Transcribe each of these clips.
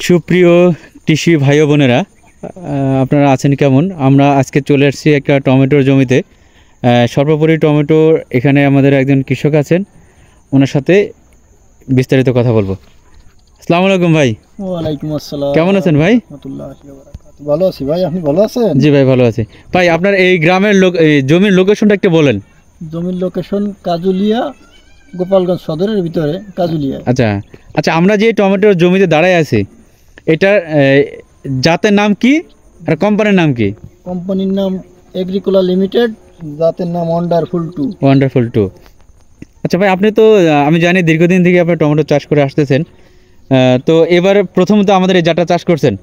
সুপ্রিয় কৃষি ভাই ও বোনেরা, আপনারা আছেন কেমন? আমরা আজকে চলে আসছি একটা টমেটোর জমিতে। সর্বোপরি টমেটোর এখানে আমাদের একজন কৃষক আছেন, ওনার সাথে বিস্তারিত কথা বলবো। আসসালামু আলাইকুম ভাই। ওয়ালাইকুম আসসালাম। কেমন আছেন ভাই? ভালো আছি ভাই, আপনি ভালো আছেন? জি ভাই, ভালো আছি। ভাই, আপনার এই গ্রামের এই জমির লোকেশনটা একটু বলেন। জমির লোকেশন কাজুলিয়া, গোপালগঞ্জ সদরের ভিতরে কাজুলিয়া। আচ্ছা আচ্ছা, আমরা যে টমেটোর জমিতে দাঁড়ায় আছি, এটার জাতের নাম কি আর কোম্পানির নাম কি? কোম্পানির নাম এগ্রিকোলা লিমিটেড, জাতের নাম ওয়ান্ডারফুল 2। ওয়ান্ডারফুল 2। আচ্ছা ভাই, আপনি তো আমি জানি দীর্ঘদিন থেকে আপনি টমেটো চাষ করে আসতেছেন। তো এবার প্রথমত আমাদের এই জাতটা চাষ করছেন,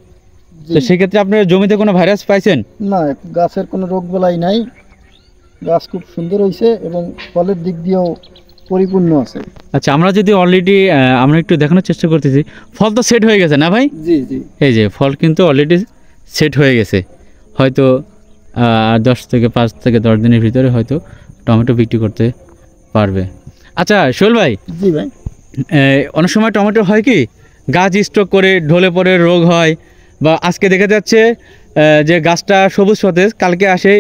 তো সেক্ষেত্রে আপনার জমিতে কোনো ভাইরাস পাইছেন? না, গাছের কোনো রোগ বালাই নাই, গাছ খুব সুন্দর হয়েছে এবং ফলের দিক দিয়েও পরিপূর্ণ আছে। আচ্ছা, আমরা যদি অলরেডি আমরা একটু দেখানোর চেষ্টা করতেছি, ফল তো সেট হয়ে গেছে না ভাই? জি জি, এই যে ফল কিন্তু অলরেডি সেট হয়ে গেছে, হয়তো 5 থেকে 10 দিনের ভিতরে হয়তো টমেটো বিক্রি করতে পারবে। আচ্ছা শোল ভাই, জি ভাই, অনেক সময় টমেটো হয় কি, গাছ স্ট্রোক করে ঢলে পড়ে রোগ হয়, বা আজকে দেখা যাচ্ছে যে গাছটা সবুজ সতেজ, কালকে আসে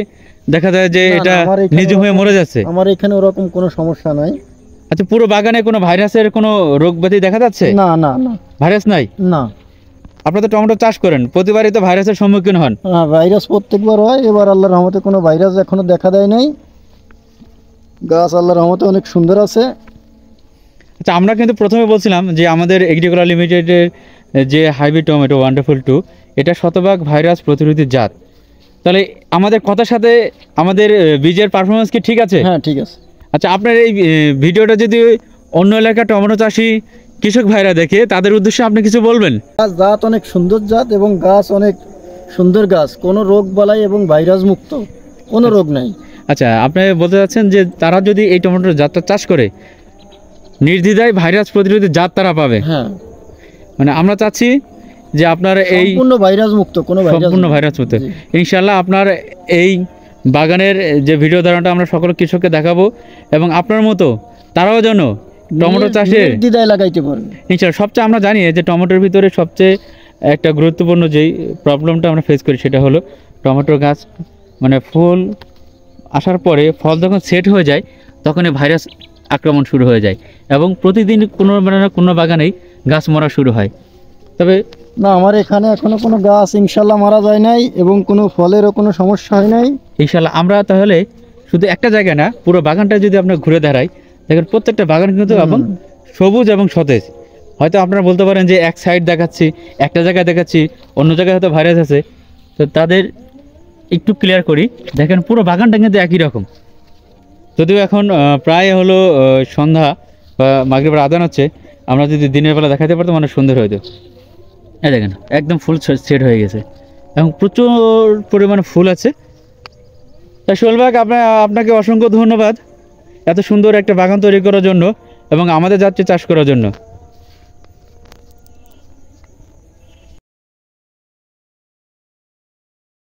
দেখা যায় যে এটা নিজে হয়ে মরে যাচ্ছে। আমার এখানে ওরকম কোনো সমস্যা নাই। আচ্ছা, পুরো বাগানে কোনো ভাইরাসের কোনো রোগ ব্যাধি দেখা যাচ্ছে? না না না, ভাইরাস নাই? না। আপনারা তো টমেটো চাষ করেন, প্রতিবারই তো ভাইরাসের সম্মুখীন হন। হ্যাঁ, ভাইরাস প্রত্যেকবার হয়, এবার আল্লাহর রহমতে কোনো ভাইরাস এখনো দেখা দেয় নাই। গাছ আল্লাহর রহমতে অনেক সুন্দর আছে। আচ্ছা, আমরা কিন্তু প্রথমে বলছিলাম যে আমাদের এগ্রিকোলা লিমিটেডের যে হাইব্রিড টমেটো ওয়ান্ডারফুল 2, এটা শতভাগ ভাইরাস প্রতিরোধী জাত। তাহলে আমাদের কথার সাথে আমাদের বীজের পারফরমেন্স কি ঠিক আছে? হ্যাঁ, ঠিক আছে। আচ্ছা, আপনার এই ভিডিওটা যদি অন্য এলাকার টমেটো চাষি কৃষক ভাইরা দেখে, তাদের উদ্দেশ্যে আপনি কিছু বলবেন? গাছ জাত অনেক সুন্দর জাত এবং গাছ অনেক সুন্দর গাছ, কোনো রোগ বালাই এবং ভাইরাস মুক্ত, কোনো রোগ নাই। আচ্ছা, আপনি বলতে চাচ্ছেন যে তারা যদি এই টমেটোর জাতটা চাষ করে, নির্দ্বিধায় ভাইরাস প্রতিরোধী জাত তারা পাবে। হ্যাঁ, মানে আমরা চাচ্ছি যে আপনার এই সম্পূর্ণ ভাইরাস মুক্ত, কোনো সম্পূর্ণ ভাইরাস মুক্ত। ইনশাআল্লাহ আপনার এই বাগানের যে ভিডিও ধারণটা আমরা সকল কৃষককে দেখাবো, এবং আপনার মতো তারাও যেন টমেটো চাষে নির্দ্বিধায় লাগাইতে পারবে। ইনশাআল্লাহ। সবচেয়ে আমরা জানি যে টমেটোর ভিতরে সবচেয়ে একটা গুরুত্বপূর্ণ যেই প্রবলেমটা আমরা ফেস করি, সেটা হলো টমেটোর গাছ মানে ফুল আসার পরে ফল যখন সেট হয়ে যায়, তখনই ভাইরাস আক্রমণ শুরু হয়ে যায়, এবং প্রতিদিন কোনো না কোনো বাগানেই গাছ মরা শুরু হয়। তবে না, আমার এখানে এখনো কোনো গাছ ইনশাল্লাহ মারা যায় নাই এবং কোনো ফলেরও কোনো সমস্যা হয় নাই। ইনশাআল্লাহ আমরা তাহলে শুধু একটা জায়গায় না, পুরো বাগানটা যদি আপনার ঘুরে দাঁড়াই, দেখেন প্রত্যেকটা বাগান কিন্তু এবং সবুজ এবং সতেজ। হয়তো আপনারা বলতে পারেন যে এক সাইড দেখাচ্ছি, একটা জায়গায় দেখাচ্ছি, অন্য জায়গায় হয়তো ভাইরাস আছে, তো তাদের একটু ক্লিয়ার করি। দেখেন পুরো বাগানটা কিন্তু একই রকম। যদিও এখন প্রায় হলো সন্ধ্যা বা মাগরিবের আজান হচ্ছে, আমরা যদি দিনের বেলা দেখাতে পারতাম অনেক সুন্দর হইতো। এই দেখেন একদম ফুল সেট হয়ে গেছে এবং প্রচুর পরিমাণে ফুল আছে। তাই সোহেল ভাই, আপনাকে অসংখ্য ধন্যবাদ এত সুন্দর একটা বাগান তৈরি করার জন্য এবং আমাদের যাত্রী চাষ করার জন্য।